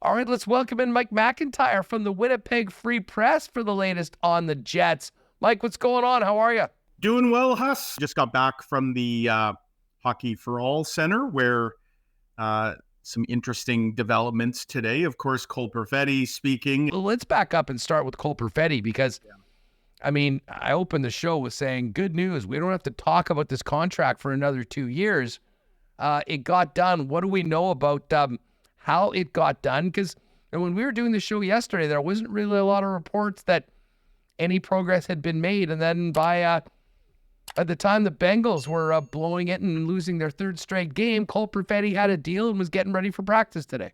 All right, let's welcome in Mike McIntyre from the Winnipeg Free Press for the latest on the Jets. Mike, what's going on? How are you? Doing well, Huss. Just got back from the Hockey for All Center where some interesting developments today. Of course, Cole Perfetti speaking. Well, let's back up and start with Cole Perfetti because, I mean, I opened the show with saying, good news, we don't have to talk about this contract for another 2 years. It got done. What do we know about how it got done? Because when we were doing the show yesterday, there wasn't really a lot of reports that any progress had been made. And then by the time the Bengals were blowing it and losing their third straight game, Cole Perfetti had a deal and was getting ready for practice today.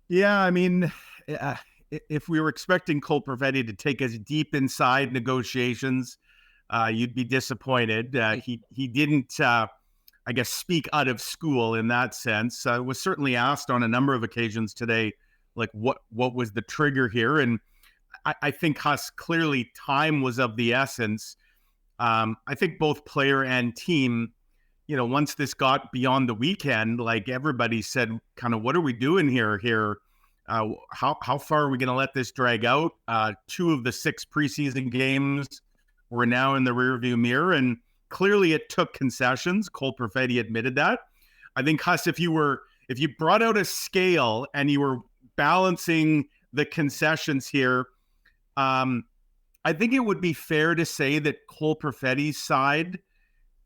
Yeah, I mean, if we were expecting Cole Perfetti to take us deep inside negotiations, you'd be disappointed. He didn't, I guess, speak out of school in that sense. Was certainly asked on a number of occasions today, like what was the trigger here? And I think Huss, clearly time was of the essence. I think both player and team, once this got beyond the weekend, like everybody said, kind of, what are we doing here? How far are we going to let this drag out? 2 of the 6 preseason games were now in the rearview mirror, and clearly it took concessions. Cole Perfetti admitted that. I think, Huss, if you brought out a scale and you were balancing the concessions here, I think it would be fair to say that Cole Perfetti's side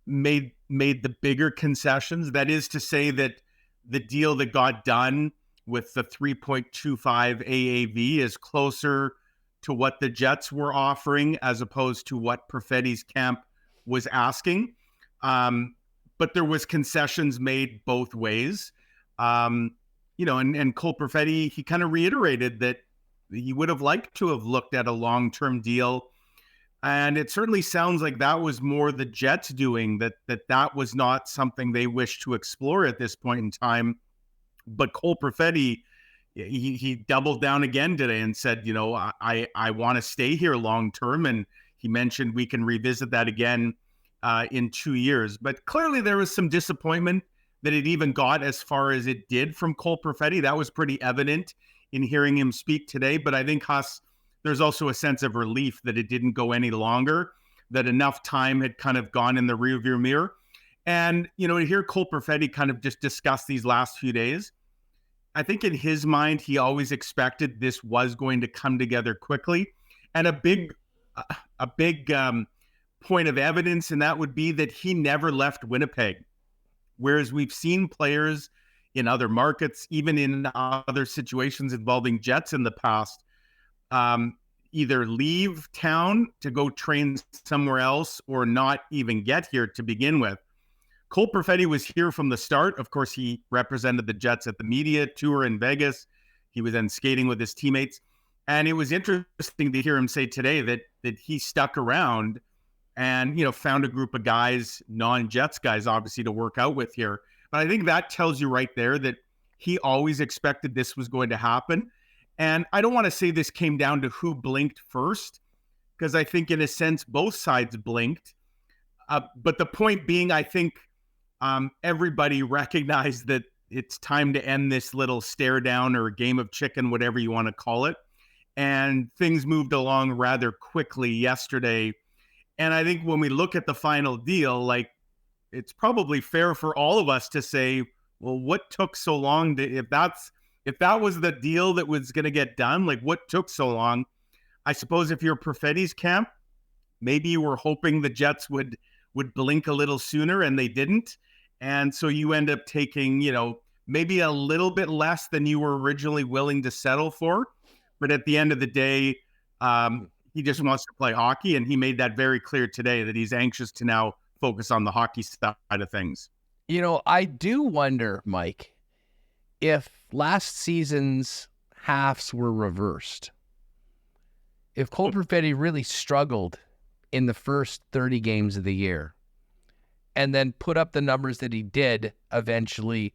made the bigger concessions. That is to say that the deal that got done with the 3.25 AAV is closer to what the Jets were offering as opposed to what Perfetti's camp was asking. But there was concessions made both ways. And Cole Perfetti, he kind of reiterated that he would have liked to have looked at a long-term deal. And it certainly sounds like that was more the Jets doing, that was not something they wished to explore at this point in time. But Cole Perfetti, he doubled down again today and said, I want to stay here long-term. And he mentioned we can revisit that again in 2 years. But clearly there was some disappointment that it even got as far as it did from Cole Perfetti. That was pretty evident in hearing him speak today. But I think, Huss, there's also a sense of relief that it didn't go any longer, that enough time had kind of gone in the rearview mirror. And, to hear Cole Perfetti kind of just discuss these last few days, I think in his mind, he always expected this was going to come together quickly. And a big point of evidence, and that would be that he never left Winnipeg. Whereas we've seen players in other markets, even in other situations involving Jets in the past, either leave town to go train somewhere else or not even get here to begin with. Cole Perfetti was here from the start. Of course, he represented the Jets at the media tour in Vegas. He was then skating with his teammates. And it was interesting to hear him say today that he stuck around and, found a group of guys, non-Jets guys, obviously, to work out with here. But I think that tells you right there that he always expected this was going to happen. And I don't want to say this came down to who blinked first, because I think in a sense, both sides blinked. But the point being, I think everybody recognized that it's time to end this little stare down or game of chicken, whatever you want to call it. And things moved along rather quickly yesterday. And I think when we look at the final deal, like, it's probably fair for all of us to say, well, what took so long if that was the deal that was going to get done, like what took so long? I suppose if you're Perfetti's camp, maybe you were hoping the Jets would blink a little sooner and they didn't. And so you end up taking, maybe a little bit less than you were originally willing to settle for. But at the end of the day, he just wants to play hockey. And he made that very clear today that he's anxious to now focus on the hockey side of things. I do wonder, Mike, if last season's halves were reversed, if Cole Perfetti really struggled in the first 30 games of the year and then put up the numbers that he did eventually,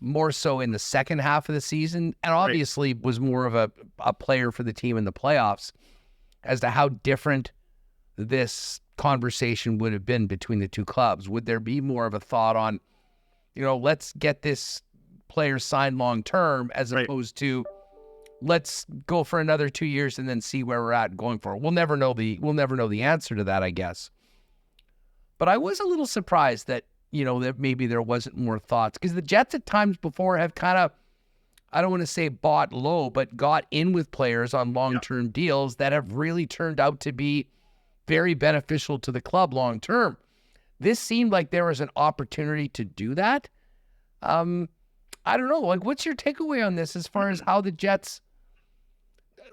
more so in the second half of the season, and obviously was more of a player for the team in the playoffs, as to how different this conversation would have been between the two clubs. Would there be more of a thought on, let's get this players sign long-term as opposed to let's go for another 2 years and then see where we're at going forward. We'll never know the answer to that, I guess. But I was a little surprised that, that maybe there wasn't more thoughts, because the Jets at times before have kind of, I don't want to say bought low, but got in with players on long-term deals that have really turned out to be very beneficial to the club long-term. This seemed like there was an opportunity to do that. I don't know. Like, what's your takeaway on this as far as how the Jets...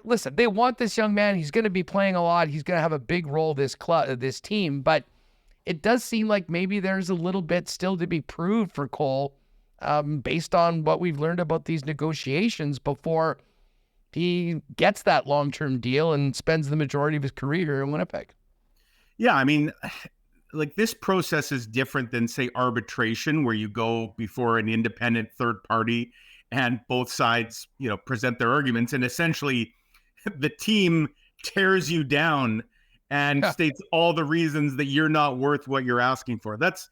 Listen, they want this young man. He's going to be playing a lot. He's going to have a big role this team, but it does seem like maybe there's a little bit still to be proved for Cole, based on what we've learned about these negotiations before he gets that long-term deal and spends the majority of his career here in Winnipeg. Yeah, I mean, like, this process is different than, say, arbitration, where you go before an independent third party and both sides, present their arguments, and essentially the team tears you down and states all the reasons that you're not worth what you're asking for. That's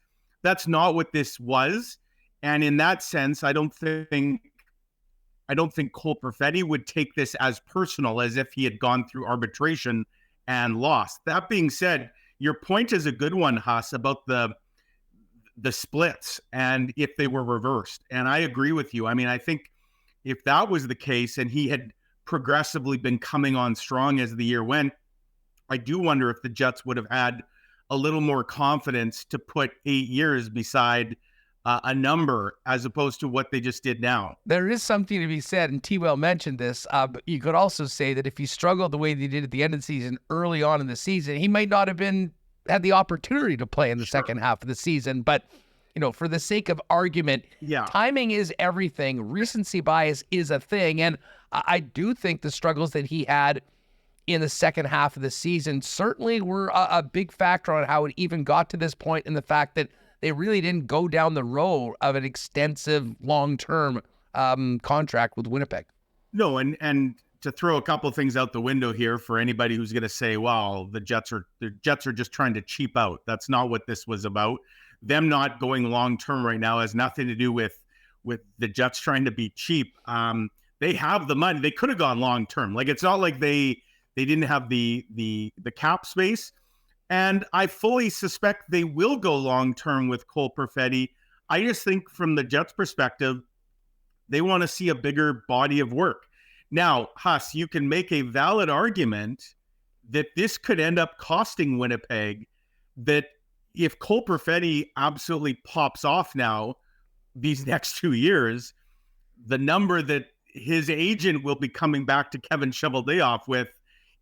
not what this was. And in that sense, I don't think Cole Perfetti would take this as personal as if he had gone through arbitration and lost. That being said, your point is a good one, Huss, about the splits and if they were reversed. And I agree with you. I mean, I think if that was the case and he had progressively been coming on strong as the year went, I do wonder if the Jets would have had a little more confidence to put 8 years beside a number as opposed to what they just did now. There is something to be said, and T-Well mentioned this, but you could also say that if he struggled the way they did at the end of the season, early on in the season, he might not have had the opportunity to play in the second half of the season. But, for the sake of argument, timing is everything. Recency bias is a thing. And I do think the struggles that he had in the second half of the season certainly were a big factor on how it even got to this point, and the fact that they really didn't go down the road of an extensive long-term contract with Winnipeg. No, and to throw a couple of things out the window here for anybody who's going to say, "Well, the Jets are just trying to cheap out." That's not what this was about. Them not going long-term right now has nothing to do with the Jets trying to be cheap. They have the money. They could have gone long-term. Like, it's not like they didn't have the cap space. And I fully suspect they will go long-term with Cole Perfetti. I just think from the Jets' perspective, they want to see a bigger body of work. Now, Huss, you can make a valid argument that this could end up costing Winnipeg, that if Cole Perfetti absolutely pops off now these next 2 years, the number that his agent will be coming back to Kevin Cheveldayoff with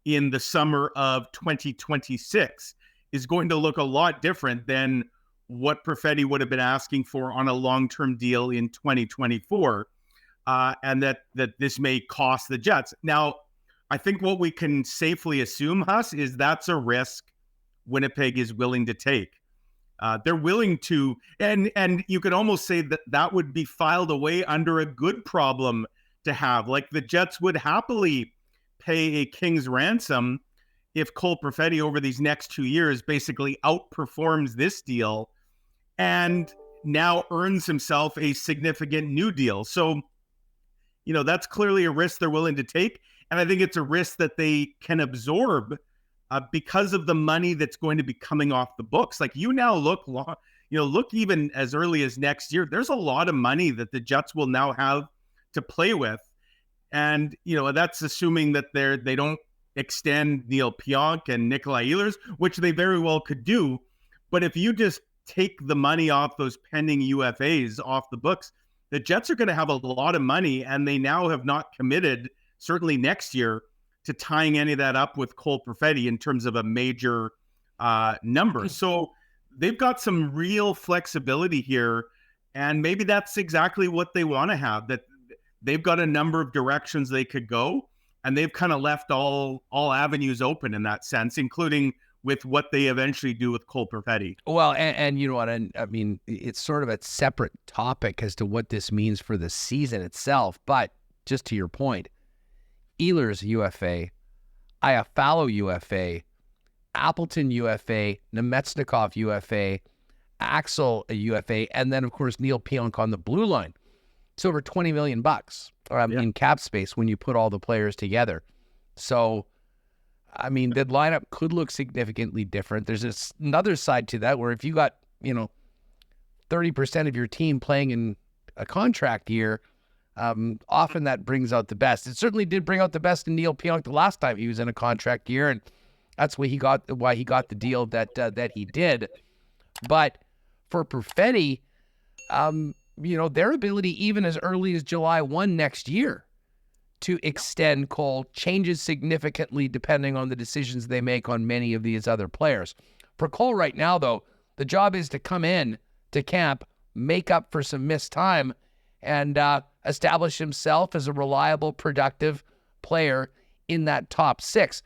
in the summer of 2026 is going to look a lot different than what Perfetti would have been asking for on a long-term deal in 2024, and that this may cost the Jets. Now, I think what we can safely assume, Huss, is that's a risk Winnipeg is willing to take. They're willing to, and you could almost say that would be filed away under a good problem to have. Like, the Jets would happily pay a king's ransom if Cole Perfetti over these next 2 years basically outperforms this deal and now earns himself a significant new deal. So, that's clearly a risk they're willing to take. And I think it's a risk that they can absorb because of the money that's going to be coming off the books. Like, look even as early as next year, there's a lot of money that the Jets will now have to play with. And, that's assuming that they don't extend Neil Pionk and Nikolai Ehlers, which they very well could do. But if you just take the money off those pending UFAs off the books, the Jets are going to have a lot of money, and they now have not committed, certainly next year, to tying any of that up with Cole Perfetti in terms of a major number. So they've got some real flexibility here, and maybe that's exactly what they want to have, that they've got a number of directions they could go, and they've kind of left all avenues open in that sense, including with what they eventually do with Cole Perfetti. Well, and you know what? I mean, it's sort of a separate topic as to what this means for the season itself. But just to your point, Ehlers UFA, Iafallo UFA, Appleton UFA, Nemetsnikov UFA, Axel UFA, and then, of course, Neil Pionk on the blue line. It's over $20 million in cap space when you put all the players together. So, I mean, the lineup could look significantly different. There's another side to that where if you got, 30% of your team playing in a contract year, often that brings out the best. It certainly did bring out the best in Neil Pionk the last time he was in a contract year, and that's why he got the deal that he did. But for Perfetti, their ability even as early as July 1 next year to extend Cole changes significantly depending on the decisions they make on many of these other players. For Cole right now, though, the job is to come in to camp, make up for some missed time, and establish himself as a reliable, productive player in that top 6.